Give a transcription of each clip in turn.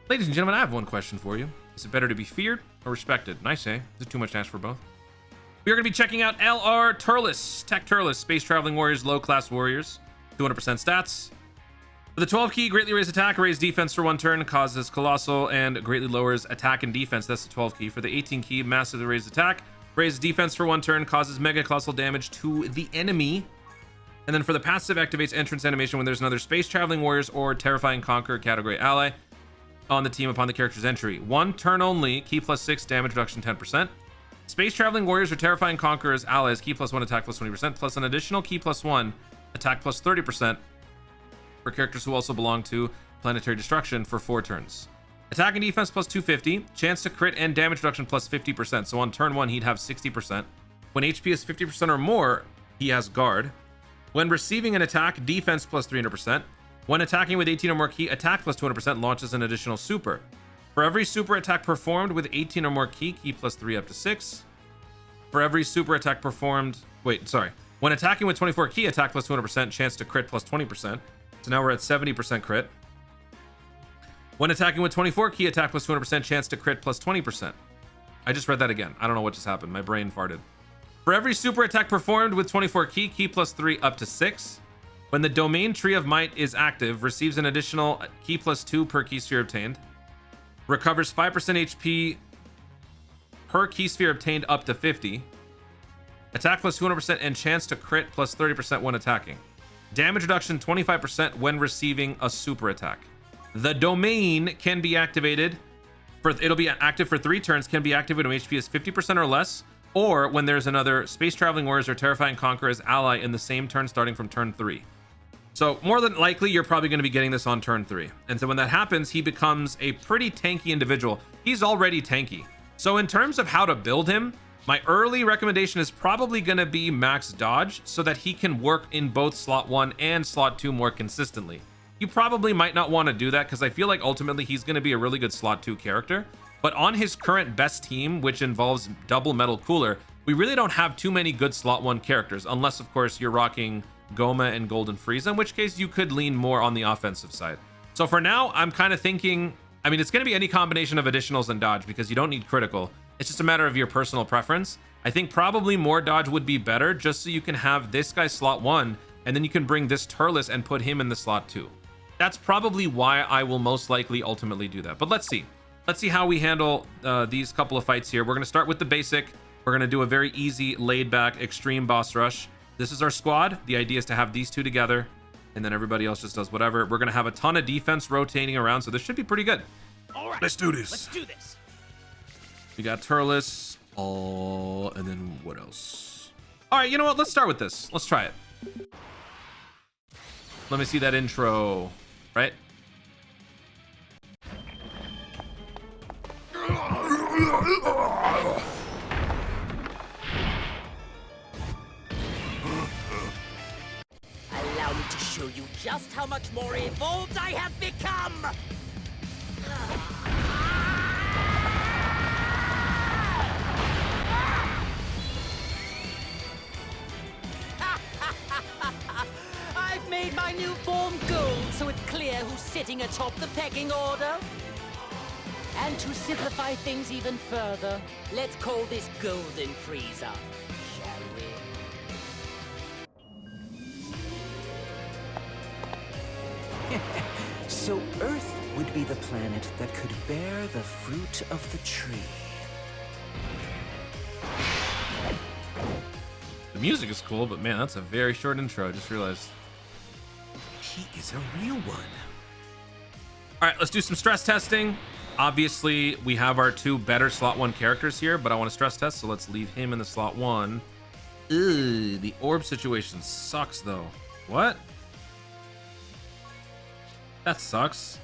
Ladies and gentlemen, I have one question for you. Is it better to be feared or respected? Nice, eh? Is it too much to ask for both? We are going to be checking out LR Turles, TEQ Turles, Space Traveling Warriors, Low Class Warriors, 200% stats. With a 12 key, greatly raise attack, raise defense for 1 turn, causes colossal, and greatly lowers attack and defense. That's the 12 key. For the 18 key, massively raise attack, raise defense for 1 turn, causes mega colossal damage to the enemy. And then for the passive, activates entrance animation when there's another Space Traveling Warriors or Terrifying Conqueror category ally on the team upon the character's entry. 1 turn only, key plus 6, damage reduction 10%. Space Traveling Warriors or Terrifying Conquerors allies, key plus 1, attack plus 20%, plus an additional key plus 1, attack plus 30% for characters who also belong to Planetary Destruction for 4 turns. Attack and defense plus 250, chance to crit and damage reduction plus 50%. So on turn 1, he'd have 60%. When HP is 50% or more, he has guard. When receiving an attack, defense plus 300%. When attacking with 18 or more key, attack plus 200% launches an additional super. For every super attack performed with 18 or more key plus 3 up to 6. For every super attack performed, when attacking with 24 key, attack plus 200%, chance to crit plus 20%. So now we're at 70% crit. When attacking with 24 key, attack plus 200%, chance to crit plus 20%. I just read that again. I don't know what just happened. My brain farted. For every super attack performed with 24 key plus 3 up to 6. When the domain tree of might is active, receives an additional key plus 2 per key sphere obtained. Recovers 5% HP per key sphere obtained up to 50. Attack plus 200% and chance to crit plus 30% when attacking. Damage reduction 25% when receiving a super attack. The domain can be activated it'll be active for 3 turns, can be activated when HP is 50% or less, or when there's another Space Traveling Warriors or Terrifying Conquerors ally in the same turn starting from turn 3. So more than likely, you're probably going to be getting this on turn 3. And so when that happens, he becomes a pretty tanky individual. He's already tanky. So in terms of how to build him, my early recommendation is probably going to be max dodge so that he can work in both slot 1 and slot 2 more consistently. You probably might not want to do that because I feel like ultimately he's going to be a really good slot 2 character. But on his current best team, which involves double metal cooler, we really don't have too many good slot 1 characters, unless of course you're rocking Goma and Golden Frieza, in which case you could lean more on the offensive side. So for now, I'm kind of thinking, I mean, it's going to be any combination of additionals and dodge because you don't need critical. It's just a matter of your personal preference. I think probably more dodge would be better just so you can have this guy slot 1 and then you can bring this Turles and put him in the slot 2. That's probably why I will most likely ultimately do that. But let's see. Let's see how we handle these couple of fights here. We're going to start with the basic. We're going to do a very easy, laid-back, extreme boss rush. This is our squad. The idea is to have these 2 together, and then everybody else just does whatever. We're going to have a ton of defense rotating around, so this should be pretty good. All right, let's do this. Let's do this. We got Turles. Oh, and then what else? All right, you know what? Let's start with this. Let's try it. Let me see that intro, right? Allow me to show you just how much more evolved I have become! I've made my new form gold, so it's clear who's sitting atop the pecking order. And to simplify things even further, let's call this Golden Frieza, shall we? So Earth would be the planet that could bear the fruit of the tree. The music is cool, but man, that's a very short intro. I just realized. He is a real one. All right, let's do some stress testing. Obviously, we have our 2 better slot 1 characters here, but I want to stress test, so let's leave him in the slot 1. Ugh, the orb situation sucks, though. What? That sucks.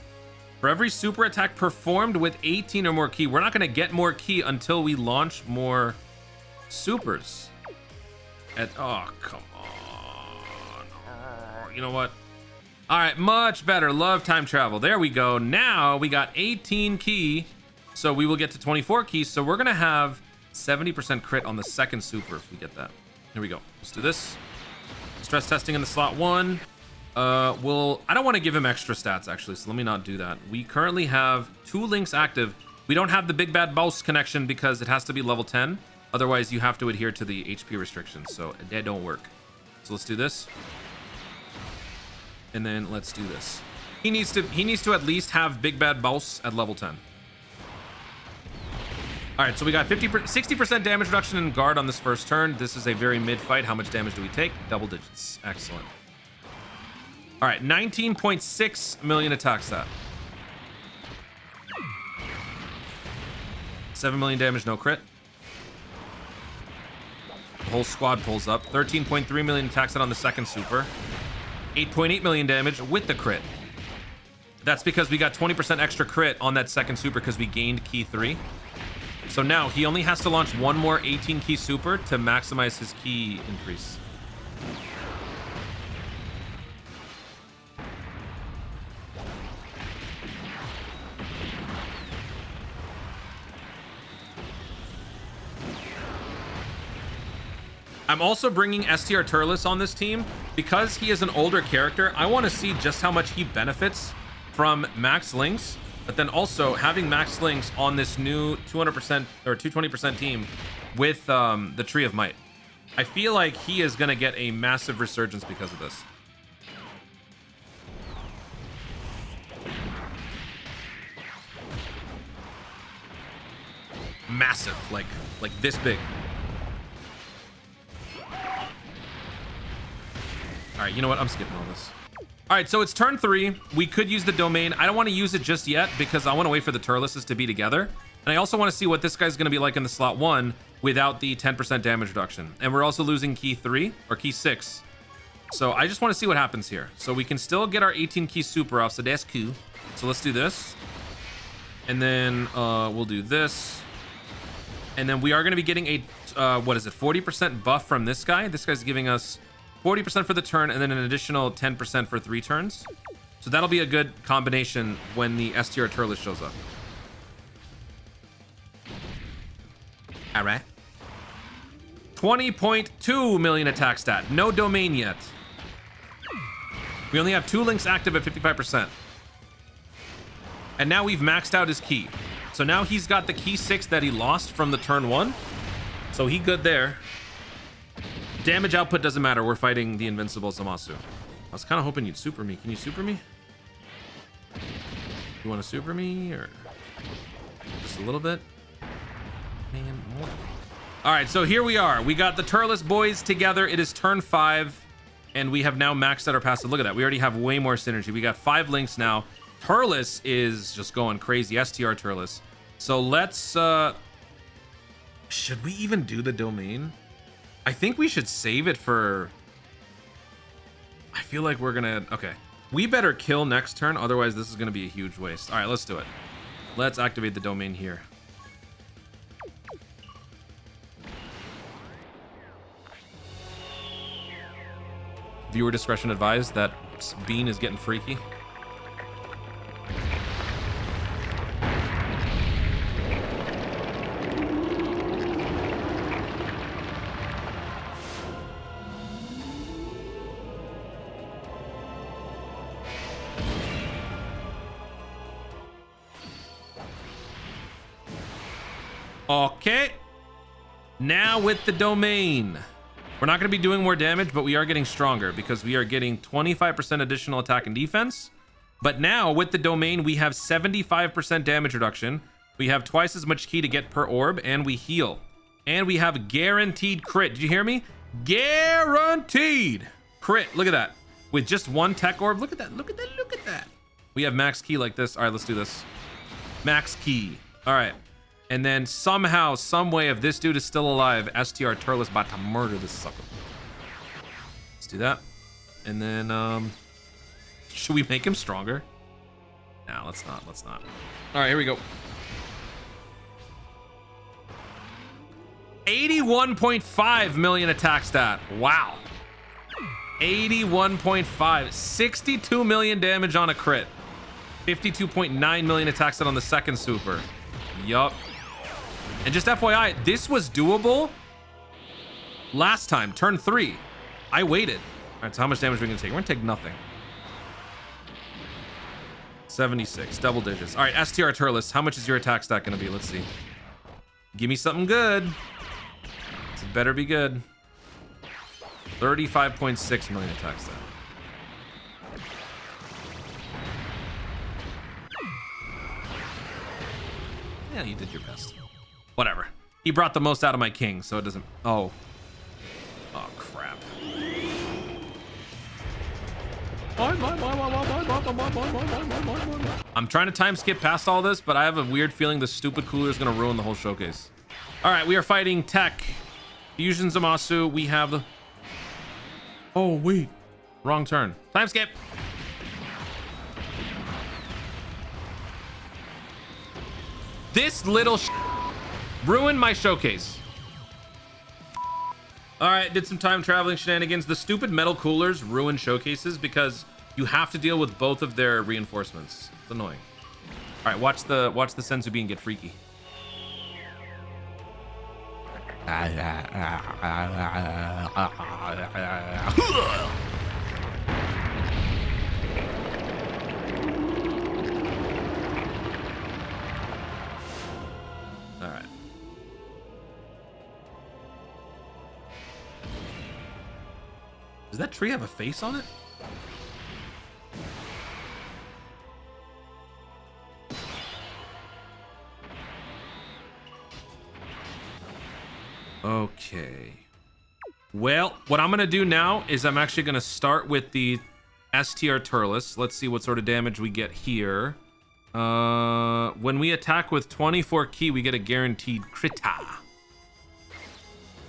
For every super attack performed with 18 or more key, we're not going to get more key until we launch more supers. Oh, come on. Oh, you know what? All right, much better. Love time travel. There we go. Now we got 18 key, so we will get to 24 keys. So we're going to have 70% crit on the second super if we get that. Here we go. Let's do this. Stress testing in the slot 1. Well, I don't want to give him extra stats, actually, so let me not do that. We currently have 2 links active. We don't have the Big Bad Boss connection because it has to be level 10. Otherwise, you have to adhere to the HP restrictions, so that don't work. So let's do this. And then let's do this. He needs to at least have Big Bad Boss at level 10. All right, so we got 60% damage reduction in guard on this first turn. This is a very mid fight. How much damage do we take? Double digits. Excellent. All right, 19.6 million attack stat. 7 million damage, no crit. The whole squad pulls up. 13.3 million attack stat on the second super. 8.8 million damage with the crit. That's because we got 20% extra crit on that second super because we gained key 3. So now he only has to launch 1 more 18 key super to maximize his key increase. I'm also bringing STR Turles on this team because he is an older character. I want to see just how much he benefits from max links, but then also having max links on this new 200% or 220% team with the Tree of Might. I feel like he is going to get a massive resurgence because of this. Massive, like this big. All right, you know what? I'm skipping all this. All right, so it's turn 3. We could use the domain. I don't want to use it just yet because I want to wait for the Turleses to be together. And I also want to see what this guy's going to be like in the slot 1 without the 10% damage reduction. And we're also losing key 3 or key 6. So I just want to see what happens here. So we can still get our 18 key super off. So that's cool. So let's do this. And then we'll do this. And then we are going to be getting a, what is it, 40% buff from this guy. This guy's giving us 40% for the turn and then an additional 10% for 3 turns. So that'll be a good combination when the STR Turles shows up. All right. 20.2 million attack stat. No domain yet. We only have 2 links active at 55%. And now we've maxed out his key. So now he's got the key 6 that he lost from the turn 1. So he good there. Damage output doesn't matter. We're fighting the invincible Zamasu. I was kind of hoping you'd super me. Can you super me? You want to super me or just a little bit? Man, more. All right, so here we are. We got the Turles boys together. It is turn 5, and we have now maxed out our passive. Look at that. We already have way more synergy. We got 5 links now. Turles is just going crazy. STR Turles. So let's... should we even do the domain? I think we should save it for... I feel like we're gonna... Okay. We better kill next turn, otherwise this is gonna be a huge waste. All right, let's do it. Let's activate the domain here. Viewer discretion advised. That bean is getting freaky. Okay. Now with the domain. We're not going to be doing more damage, but we are getting stronger because we are getting 25% additional attack and defense. But now with the domain, we have 75% damage reduction. We have twice as much key to get per orb, and we heal. And we have guaranteed crit. Did you hear me? Guaranteed crit. Look at that. With just 1 tech orb. Look at that. Look at that. Look at that. We have max key like this. All right, let's do this. Max key. All right. And then somehow, some way, if this dude is still alive, STR Turles about to murder this sucker. Let's do that. And then, should we make him stronger? No, let's not. Let's not. All right, here we go. 81.5 million attack stat. Wow. 81.5. 62 million damage on a crit. 52.9 million attack stat on the second super. Yup. And just FYI, this was doable last time, turn 3. I waited. All right, so how much damage are we gonna take? We're gonna take nothing. 76, double digits. All right, STR Turles, how much is your attack stat gonna be? Let's see. Give me something good. It better be good. 35.6 million attack stat. Yeah, you did your best. Whatever. He brought the most out of my king, so it doesn't... Oh. Oh, crap. I'm trying to time skip past all this, but I have a weird feeling the stupid cooler is going to ruin the whole showcase. All right, we are fighting TEQ. Fusion Zamasu. We have the... Oh, wait. Wrong turn. Time skip. This little ruined my showcase. All right, did some time traveling shenanigans. The stupid metal coolers ruin showcases because you have to deal with both of their reinforcements. It's annoying. All right, watch the Senzu Bean get freaky. All right. Does that tree have a face on it? Okay. Well, what I'm gonna do now is I'm actually gonna start with the STR Turles. Let's see what sort of damage we get here. When we attack with 24 key, we get a guaranteed crita.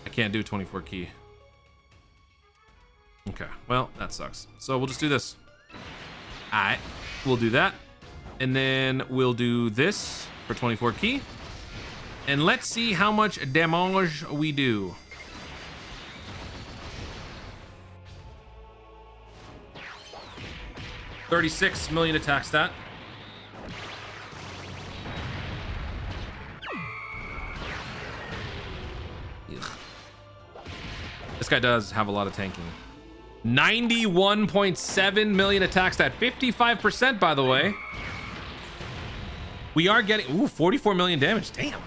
I can't do 24 key. Okay, well, that sucks. So we'll just do this. All right, we'll do that. And then we'll do this for 24 key. And let's see how much damage we do. $36 million attack stat. Ugh. This guy does have a lot of tanking. 91.7 million attack stat. 55%, by the way. We are getting... Ooh, 44 million damage. Damn.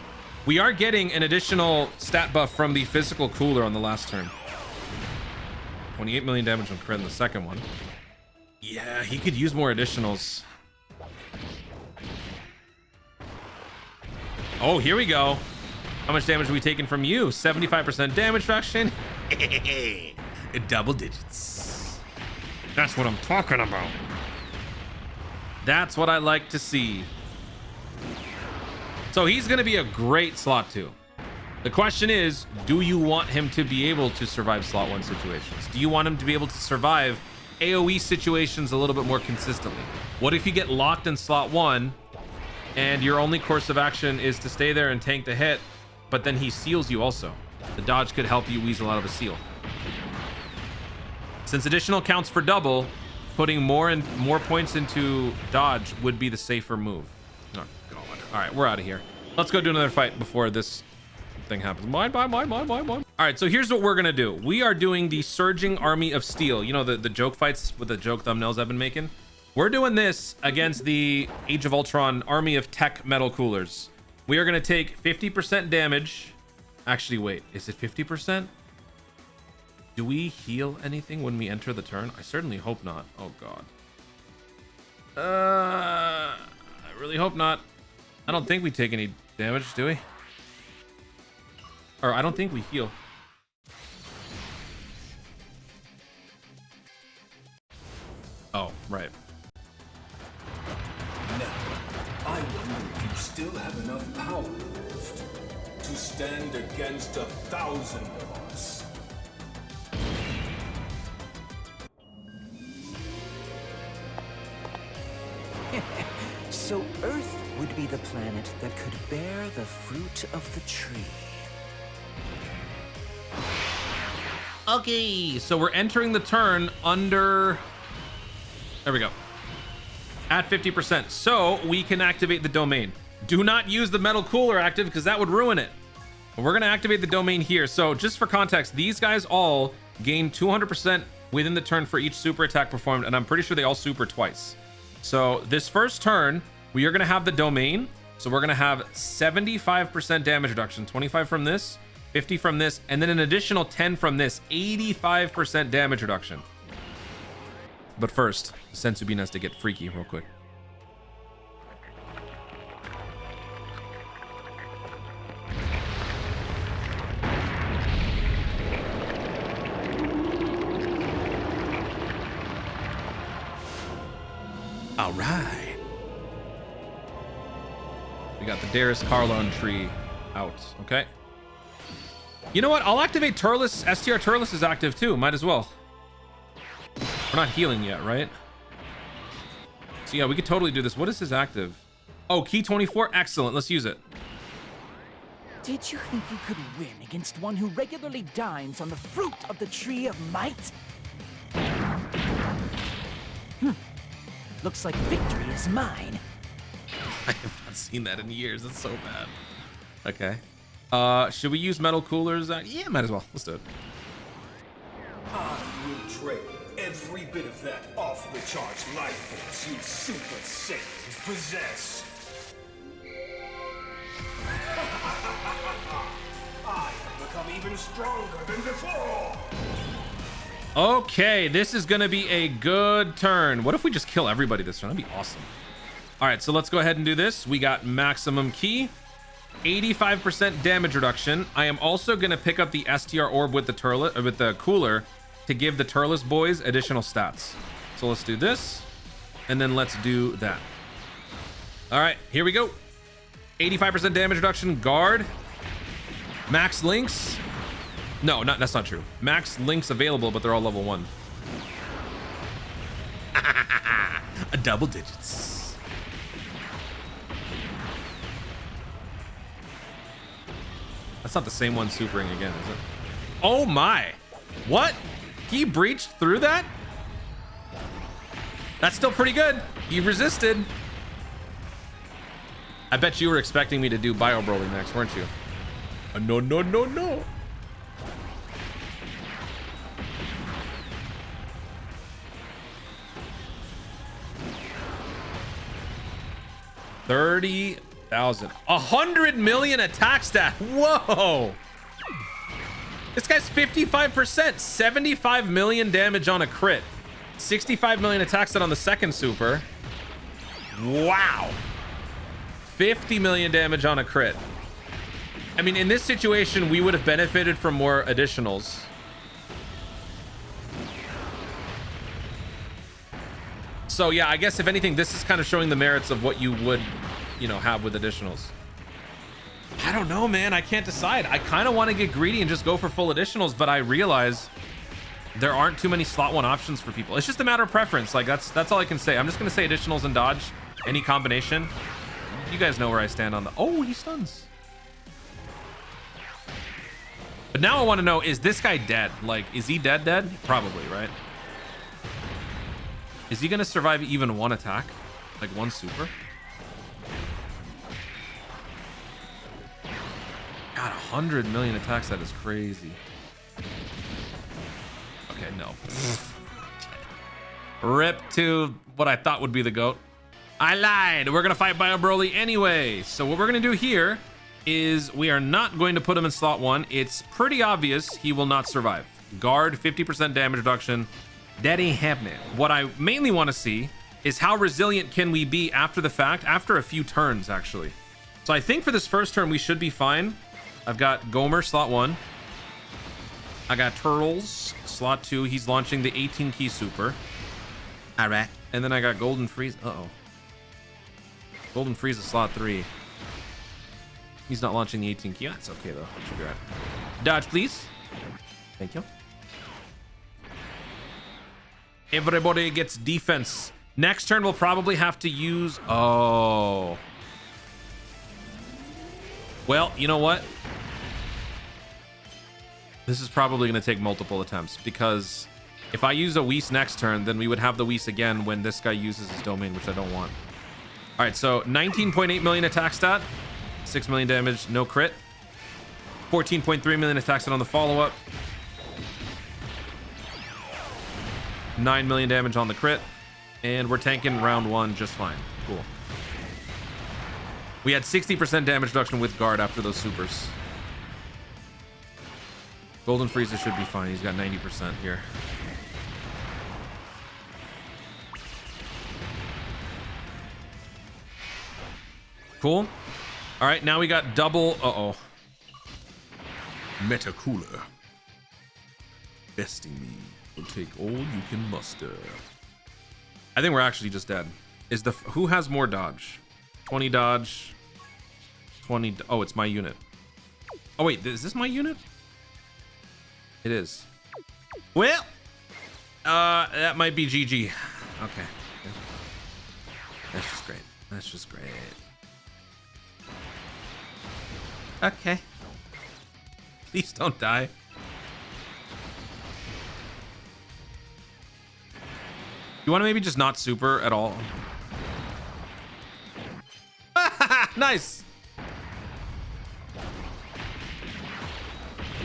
We are getting an additional stat buff from the physical cooler on the last turn. 28 million damage on crit in the second one. Yeah, he could use more additionals. Oh, here we go. How much damage are we taking from you? 75% damage fraction. Double digits. That's what I'm talking about. That's what I like to see. So he's going to be a great slot 2. The question is, do you want him to be able to survive slot 1 situations? Do you want him to be able to survive AoE situations a little bit more consistently? What if you get locked in slot 1 and your only course of action is to stay there and tank the hit, but then he seals you also? The dodge could help you weasel out of a seal. Since additional counts for double, putting more points into dodge would be the safer move. Oh, God. All right, we're out of here. Let's go do another fight before this thing happens. Mine. All right, so here's what we're gonna do. We are doing the Surging Army of Steel. You know, the joke fights with the joke thumbnails I've been making? We're doing this against the Age of Ultron Army of TEQ metal coolers. We are gonna take 50% damage. Actually, wait, is it 50%? Do we heal anything when we enter the turn? I certainly hope not. Oh, God. I really hope not. I don't think we take any damage, do we? Or I don't think we heal. Oh, right. Now, I wonder if you still have enough power to stand against 1,000 of us. So Earth would be the planet that could bear the fruit of the tree. Okay, so we're entering the turn under... There we go. At 50%. So we can activate the domain. Do not use the metal cooler active because that would ruin it. But we're going to activate the domain here. So just for context, these guys all gain 200% within the turn for each super attack performed. And I'm pretty sure they all super twice. So this first turn, we are going to have the domain. So we're going to have 75% damage reduction, 25 from this, 50 from this, and then an additional 10 from this, 85% damage reduction. But first, Sensubin has to get freaky real quick. All right. We got the Darius Carlon tree out. Okay. You know what? I'll activate Turles. STR Turles is active too. Might as well. We're not healing yet, right? So yeah, we could totally do this. What is his active? Oh, key 24. Excellent. Let's use it. Did you think you could win against one who regularly dines on the fruit of the tree of might? Looks like victory is mine. I have not seen that in years. That's so bad. Okay. Should we use metal coolers? Yeah, might as well. Let's do it. I will trade every bit of that off-the-charts life force you super saiyans possess. I have become even stronger than before. Okay, this is gonna be a good turn. What if we just kill everybody this turn? That'd be awesome. All right, so let's go ahead and do this. We got maximum key, 85% damage reduction. I am also gonna pick up the STR orb with the cooler to give the Turles boys additional stats. So let's do this, and then let's do that. All right, here we go. 85% damage reduction, guard, max links. No, that's not true. Max links available, but they're all level 1. Double digits. That's not the same one supering again, is it? Oh my! What? He breached through that? That's still pretty good. He resisted. I bet you were expecting me to do Bio Broly next, weren't you? No, no, no, no. $30,000. 100 million attack stat. Whoa. This guy's 55%. 75 million damage on a crit. 65 million attack stat on the second super. Wow. 50 million damage on a crit. I mean, in this situation, we would have benefited from more additionals. So yeah, I guess if anything, this is kind of showing the merits of what you would, you know, have with additionals. I don't know, man. I can't decide. I kind of want to get greedy and just go for full additionals, but I realize there aren't too many slot 1 options for people. It's just a matter of preference. Like that's all I can say. I'm just gonna say additionals and dodge any combination. You guys know where I stand on the. Oh, he stuns. But now I want to know, is this guy dead? Like, is he dead? Probably, right? Is he gonna survive even one attack? Like one super? God, 100 million attacks, that is crazy. Okay, no. Rip to what I thought would be the GOAT. I lied. We're gonna fight Bio Broly anyway. So what we're gonna do here is we are not going to put him in slot 1. It's pretty obvious he will not survive. Guard, 50% damage reduction. That ain't happening. What I mainly want to see is how resilient can we be after the fact, after a few turns, actually. So I think for this first turn, we should be fine. I've got Gomer, slot 1. I got Turles, slot 2. He's launching the 18 key super. All right. And then I got Golden Freeze. Uh-oh. Golden Freeze at slot 3. He's not launching the 18 key. That's okay, though. That should be right. Dodge, please. Thank you. Everybody gets defense. Next turn, we'll probably have to use... Oh. Well, you know what? This is probably going to take multiple attempts, because if I use a Whis next turn, then we would have the Whis again when this guy uses his domain, which I don't want. All right, so 19.8 million attack stat, 6 million damage, no crit. 14.3 million attack stat on the follow-up. 9 million damage on the crit. And we're tanking round 1 just fine. Cool. We had 60% damage reduction with guard after those supers. Golden Frieza should be fine. He's got 90% here. Cool. All right, now we got double. Uh-oh. Meta Cooler. Besting me will take all you can muster. I think we're actually just dead. Is the who has more dodge? 20 dodge. 20. Oh, it's my unit. Oh wait, is this my unit? It is. Well, that might be GG. Okay. That's just great. That's just great. Okay. Please don't die. You want to maybe just not super at all? Nice.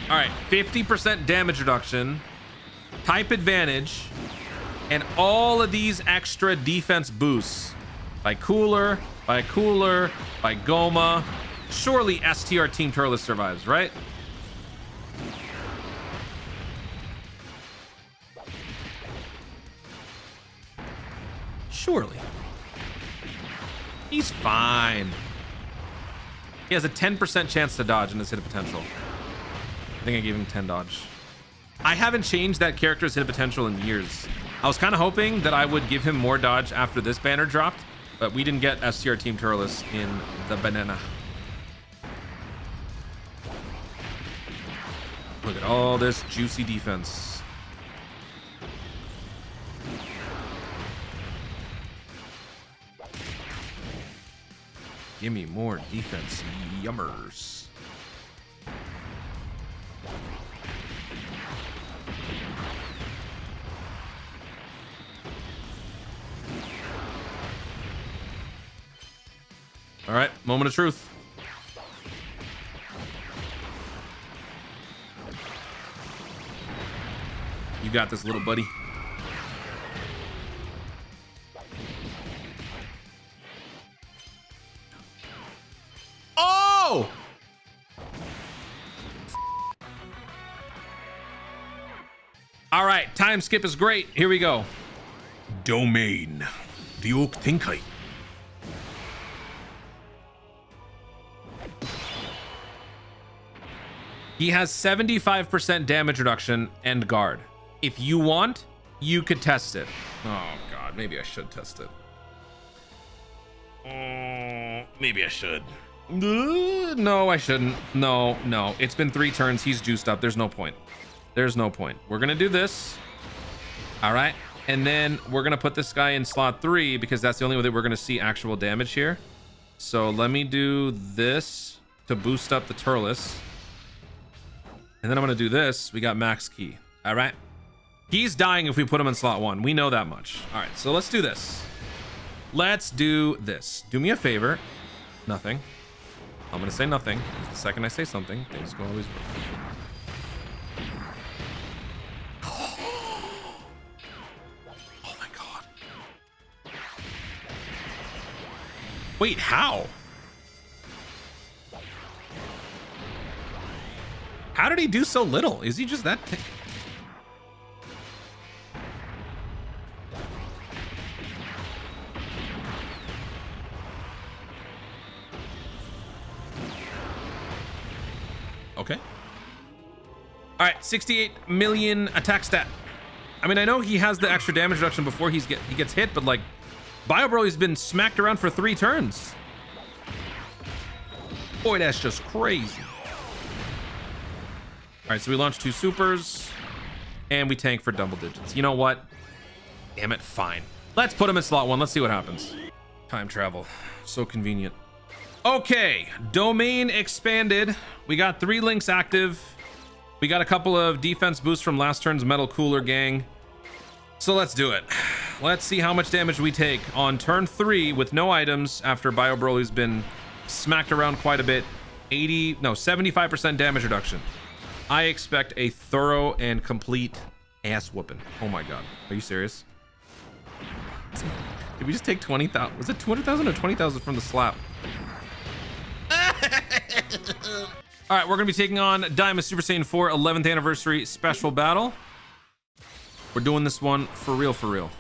All right, 50% damage reduction, type advantage, and all of these extra defense boosts by Cooler, by Goma. Surely STR Team Turles survives, right? Surely. He's fine. He has a 10% chance to dodge in his hit potential. I think I gave him 10 dodge. I haven't changed that character's hit potential in years. I was kind of hoping that I would give him more dodge after this banner dropped, but we didn't get STR Team Turles in the banana. Look at all this juicy defense. Give me more defense, yummers. All right, moment of truth. You got this, little buddy. Oh! All right, time skip is great. Here we go. Domain. Ryuk Tenkai. He has 75% damage reduction and guard. If you want, you could test it. Oh God, maybe I should test it. Maybe I should. No, I shouldn't. No. It's been 3 turns. He's juiced up. There's no point. There's no point. We're gonna do this. All right. And then we're gonna put this guy in slot 3 because that's the only way that we're gonna see actual damage here. So let me do this to boost up the Turles. And then I'm gonna do this. We got max key. All right. He's dying if we put him in slot 1. We know that much. All right, so let's do this. Let's do this. Do me a favor. Nothing. I'm gonna say nothing. The second I say something, things go always work. Oh my God. Wait, how? How did he do so little? Is he just that? Okay. All right, 68 million attack stat. I mean, I know he has the extra damage reduction before he gets hit, but like, Bio Broly's been smacked around for 3 turns. Boy, that's just crazy. All right, so we launched 2 supers, and we tank for double digits. You know what? Damn it, fine. Let's put him in slot 1. Let's see what happens. Time travel, so convenient. Okay, domain expanded. We got 3 links active. We got a couple of defense boosts from last turn's Metal Cooler gang. So let's do it. Let's see how much damage we take on turn 3 with no items after Bio Broly's been smacked around quite a bit. 75% damage reduction. I expect a thorough and complete ass whooping. Oh my God, are you serious? Did we just take 20,000? Was it 200,000 or 20,000 from the slap? All right, we're gonna be taking on Diamond Super Saiyan 4 11th anniversary special battle. We're doing this one for real, for real.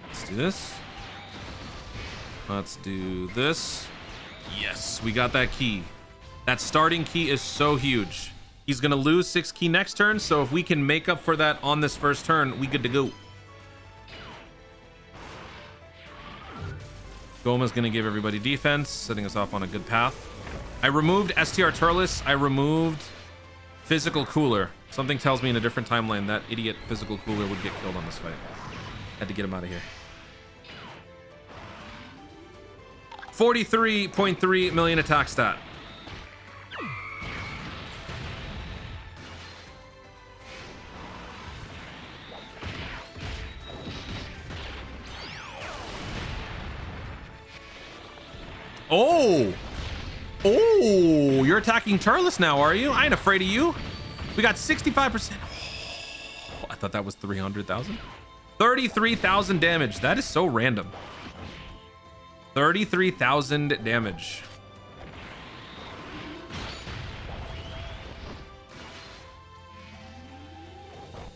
Let's do this. Let's do this. Yes, we got that key. That starting key is so huge. He's gonna lose 6 key next turn, so if we can make up for that on this first turn, we good to go. Goma's gonna give everybody defense, setting us off on a good path. I removed STR Turles. I removed Physical Cooler. Something tells me in a different timeline that idiot Physical Cooler would get killed on this fight. Had to get him out of here. 43.3 million attack stat. Oh, you're attacking Turles now, are you? I ain't afraid of you. We got 65%. Oh, I thought that was 300,000. 33,000 damage. That is so random. 33,000 damage.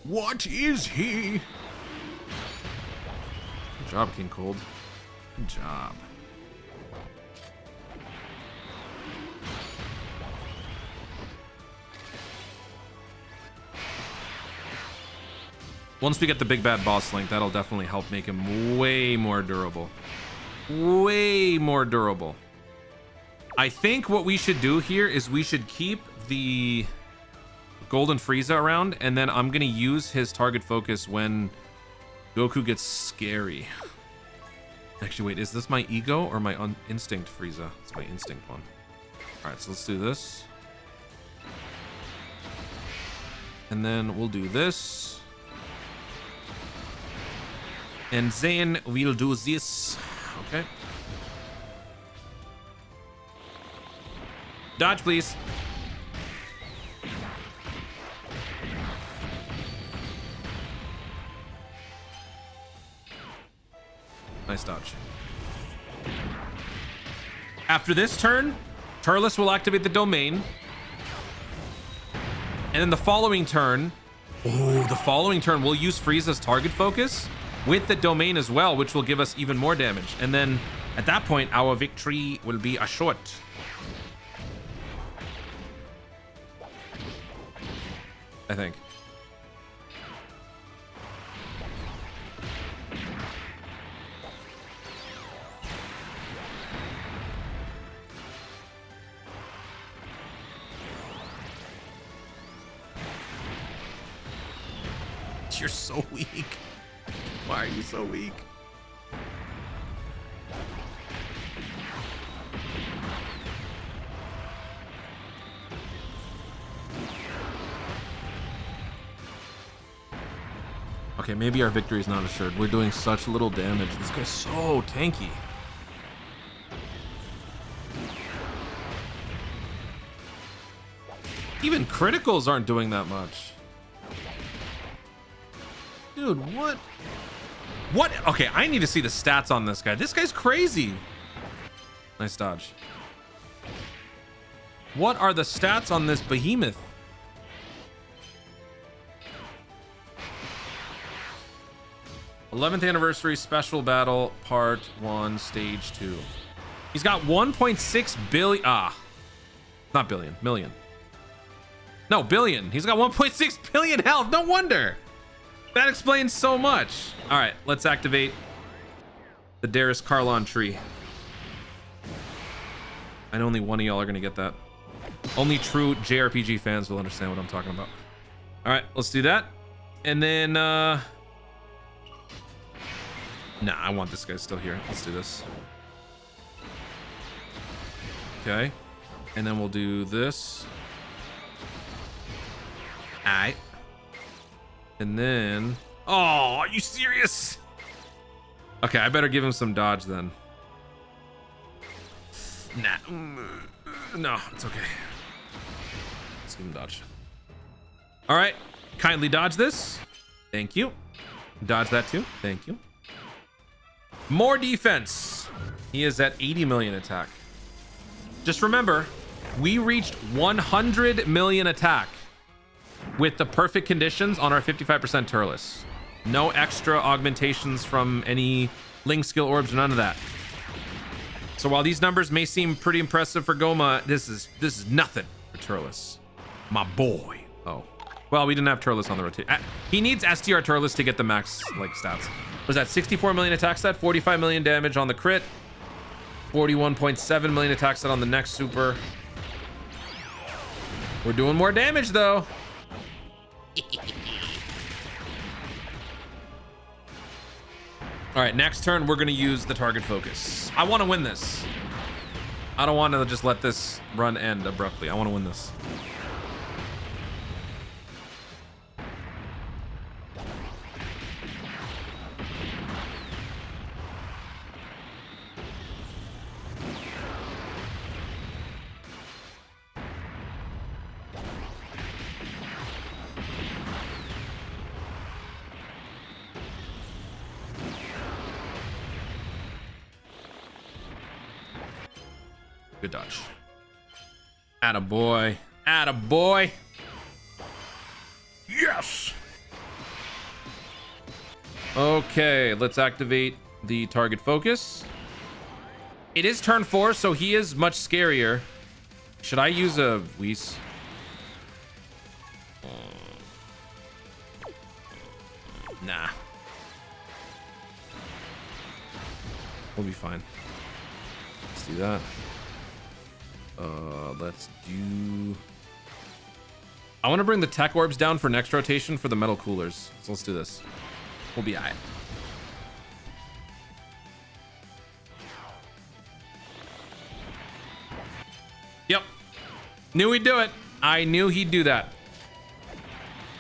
What is he? Good job, King Cold. Good job. Once we get the big bad boss link, that'll definitely help make him way more durable. Way more durable. I think what we should do here is we should keep the Golden Frieza around, and then I'm gonna use his target focus when Goku gets scary. Actually, wait, is this my ego or my instinct Frieza? It's my instinct one. All right, so let's do this. And then we'll do this. And then we'll do this. Okay. Dodge, please. Nice dodge. After this turn, Turles will activate the domain. And then the following turn, we'll use Frieza's target focus with the domain as well, which will give us even more damage. And then at that point, our victory will be assured. I think. You're so weak. Why are you so weak? Okay, maybe our victory is not assured. We're doing such little damage. This guy's so tanky. Even criticals aren't doing that much. Dude, what? What? Okay, I need to see the stats on this guy. This guy's crazy. Nice dodge. What are the stats on this behemoth? '11th anniversary special battle part 1 stage 2. He's got 1.6 billion. Not billion, million. No, billion. He's got 1.6 billion health. No wonder. That explains so much. All right, let's activate the Darius Carlon tree. I know only one of y'all are gonna get that. Only true JRPG fans will understand what I'm talking about. All right, let's do that. And then, nah, I want this guy still here. Let's do this. Okay. And then we'll do this. All right. And then, oh, are you serious? Okay, I better give him some dodge then. Nah, no, it's okay. Let's give him dodge. All right, kindly dodge this. Thank you. Dodge that too. Thank you. More defense. He is at 80 million attack. Just remember, we reached 100 million attack with the perfect conditions on our 55% Turles. No extra augmentations from any Link skill orbs or none of that. So while these numbers may seem pretty impressive for Goma, this is nothing for Turles. My boy. Oh. Well, we didn't have Turles on the rotation. He needs STR Turles to get the max like stats. Was that 64 million attack stat, 45 million damage on the crit, 41.7 million attack stat on the next super. We're doing more damage though. All right, next turn we're gonna use the target focus. I want to win this. I don't want to just let this run end abruptly. I want to win this. Good dodge. Attaboy. Attaboy. Yes. Okay, let's activate the target focus. It is turn 4, so he is much scarier. Should I use a Whis? Nah. We'll be fine. Let's do that. Let's do... I want to bring the tech orbs down for next rotation for the metal coolers. So let's do this. We'll be alright. Yep. Knew he'd do it. I knew he'd do that.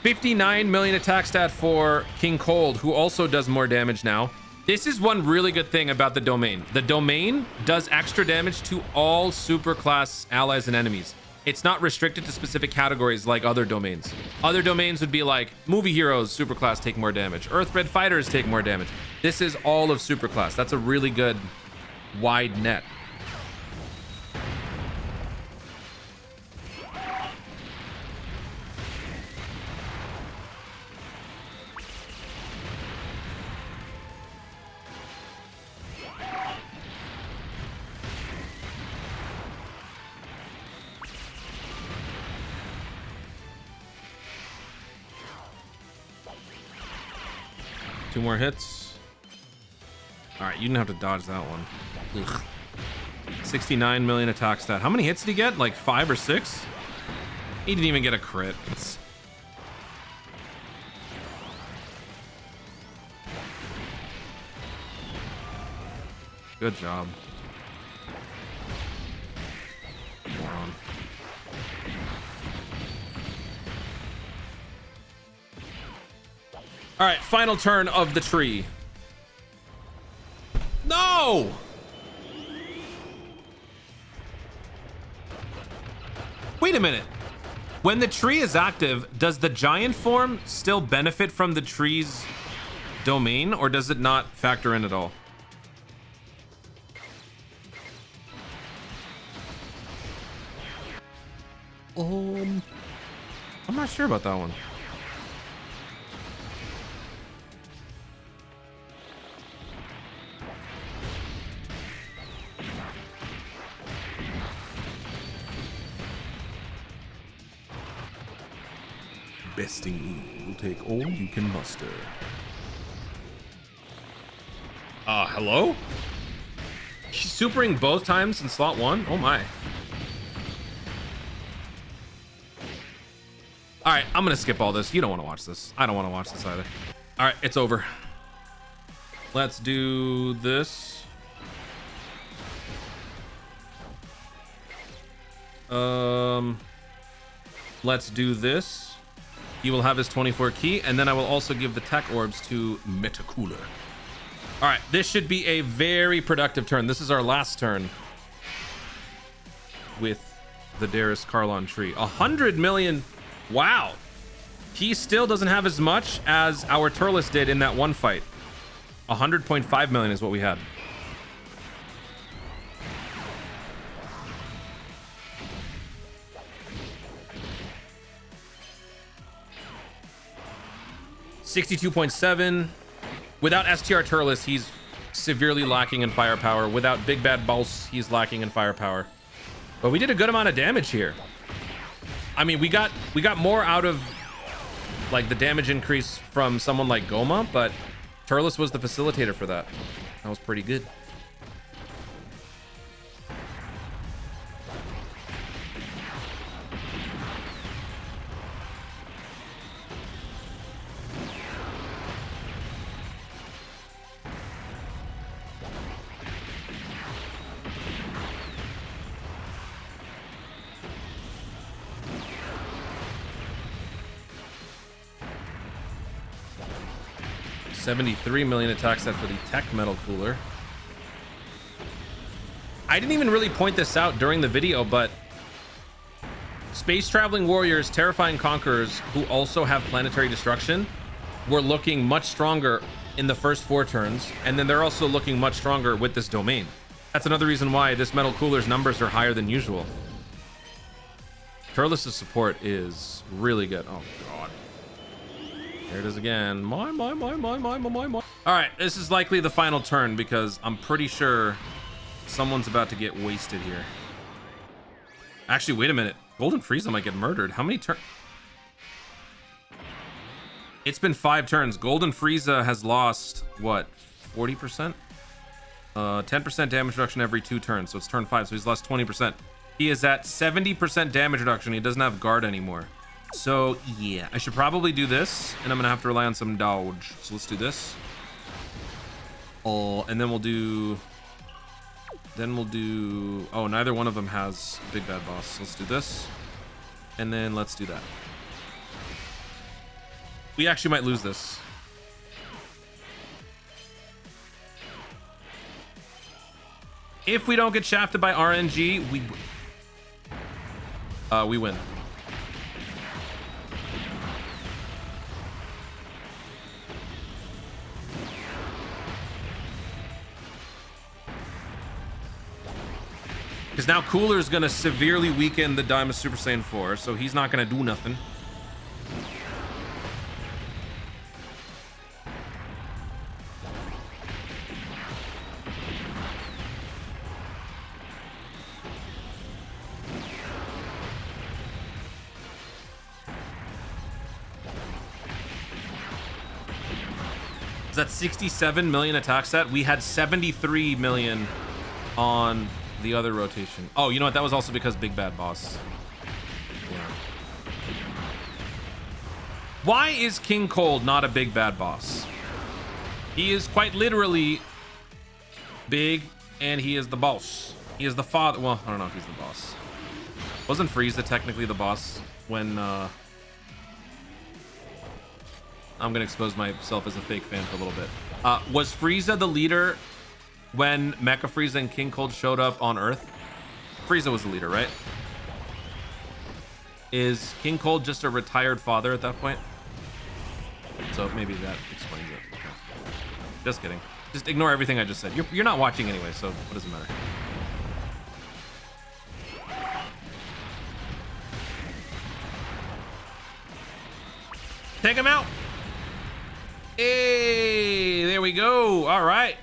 59 million attack stat for King Cold, who also does more damage now. This is one really good thing about the domain. The domain does extra damage to all super class allies and enemies. It's not restricted to specific categories like other domains. Other domains would be like movie heroes, super class take more damage. Earthbred fighters take more damage. This is all of super class. That's a really good wide net. Two more hits. All right, you didn't have to dodge that one. Ugh. 69 million attack stat. How many hits did he get? Like 5 or 6? He didn't even get a crit. Good job. Moron. All right, final turn of the tree. No! Wait a minute. When the tree is active, does the giant form still benefit from the tree's domain, or does it not factor in at all? I'm not sure about that one. Besting will take all you can muster. Hello? She's supering both times in slot 1? Oh my. All right, I'm gonna skip all this. You don't want to watch this. I don't want to watch this either. All right, it's over. Let's do this. Let's do this. He will have his 24 key, and then I will also give the tech orbs to Metacooler. All right, this should be a very productive turn. This is our last turn with the Darius Carlon tree. 100 million. Wow. he still doesn't have as much as our Turles did in that one fight. 100.5 million is what we had. $62.7. Without STR Turles, he's severely lacking in firepower. Without Big Bad Boss, he's lacking in firepower. But we did a good amount of damage here. I mean, we got more out of like the damage increase from someone like Goma, but Turles was the facilitator for that. That was pretty good. $73 million attack set for the TEQ Metal Cooler. I didn't even really point this out during the video, but Space Traveling Warriors, Terrifying Conquerors, who also have Planetary Destruction, were looking much stronger in the first 4 turns, and then they're also looking much stronger with this domain. That's another reason why this Metal Cooler's numbers are higher than usual. Turles' support is really good. Oh, God. There it is again. All right, this is likely the final turn because I'm pretty sure someone's about to get wasted here. Actually, wait a minute. Golden Frieza might get murdered. How many turns? It's been 5 turns. Golden Frieza has lost, what, 40%? 10% damage reduction every 2 turns. So it's turn 5, so he's lost 20%. He is at 70% damage reduction. He doesn't have guard anymore. So yeah, I should probably do this, and I'm gonna have to rely on some dodge. So let's do this. Oh, and then we'll do. Oh, neither one of them has Big Bad Boss. So let's do this, and then let's do that. We actually might lose this. If we don't get shafted by RNG, we win. Because now Cooler is going to severely weaken the Daima Super Saiyan 4, so he's not going to do nothing. Is that 67 million attack set? We had 73 million on the other rotation. Oh, you know what? That was also because Big Bad Boss. Yeah. Why is King Cold not a Big Bad Boss? He is quite literally big, and he is the boss. He is the father. Well, I don't know if he's the boss. Wasn't Frieza technically the boss when I'm gonna expose myself as a fake fan for a little bit. Was Frieza the leader when Mecha Frieza and King Cold showed up on Earth? Frieza was the leader, right? Is King Cold just a retired father at that point? So maybe that explains it. Okay. Just kidding. Just ignore everything I just said. You're not watching anyway, so what does it matter? Take him out. Hey, there we go. All right.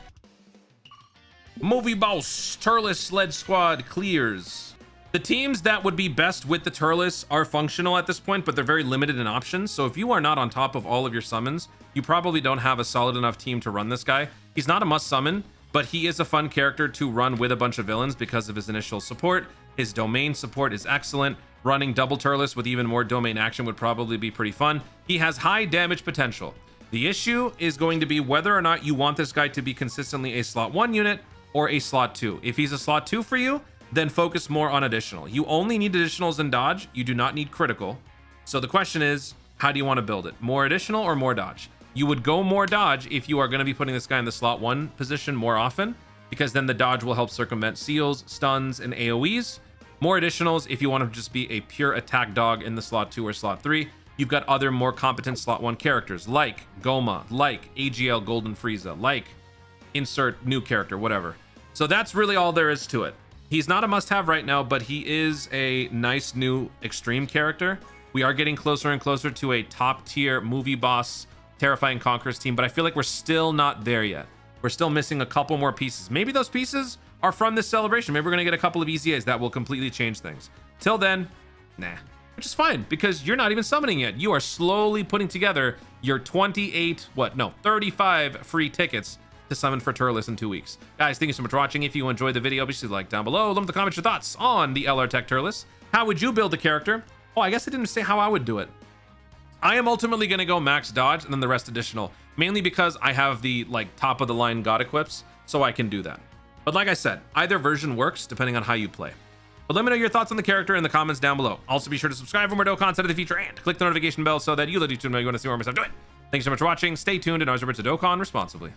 Movie Boss, Turles Sled Squad clears. The teams that would be best with the Turles are functional at this point, but they're very limited in options. So if you are not on top of all of your summons, you probably don't have a solid enough team to run this guy. He's not a must summon, but he is a fun character to run with a bunch of villains because of his initial support. His domain support is excellent. Running double Turles with even more domain action would probably be pretty fun. He has high damage potential. The issue is going to be whether or not you want this guy to be consistently a slot 1 unit or a slot 2. If he's a slot 2 for you, then focus more on additional. You only need additionals and dodge. You do not need critical. So the question is, how do you want to build it? More additional or more dodge? You would go more dodge if you are going to be putting this guy in the slot 1 position more often, because then the dodge will help circumvent seals, stuns, and AoEs. More additionals if you want to just be a pure attack dog in the slot 2 or slot 3. you've got other more competent slot 1 characters like Goma, like AGL Golden Frieza, like insert new character, whatever. So that's really all there is to it. He's not a must-have right now, but he is a nice new extreme character. We are getting closer and closer to a top-tier movie boss, Terrifying Conquerors team, but I feel like we're still not there yet. We're still missing a couple more pieces. Maybe those pieces are from this celebration. Maybe we're going to get a couple of EZAs that will completely change things. Till then, nah. Which is fine, because you're not even summoning yet. You are slowly putting together your 35 free tickets to summon for Turles in 2 weeks. Guys, thank you so much for watching. If you enjoyed the video, be sure to like down below. Let me know in the comments your thoughts on the LR TEQ Turles. How would you build the character? Oh, I guess I didn't say how I would do it. I am ultimately going to go max dodge and then the rest additional, mainly because I have the like top of the line god equips, so I can do that. But like I said, either version works depending on how you play. But let me know your thoughts on the character in the comments down below. Also be sure to subscribe for more Dokkan Stats of the future and click the notification bell so that you let YouTube know you want to see more of myself doing. Thanks so much for watching. Stay tuned and always remember to Dokkan responsibly.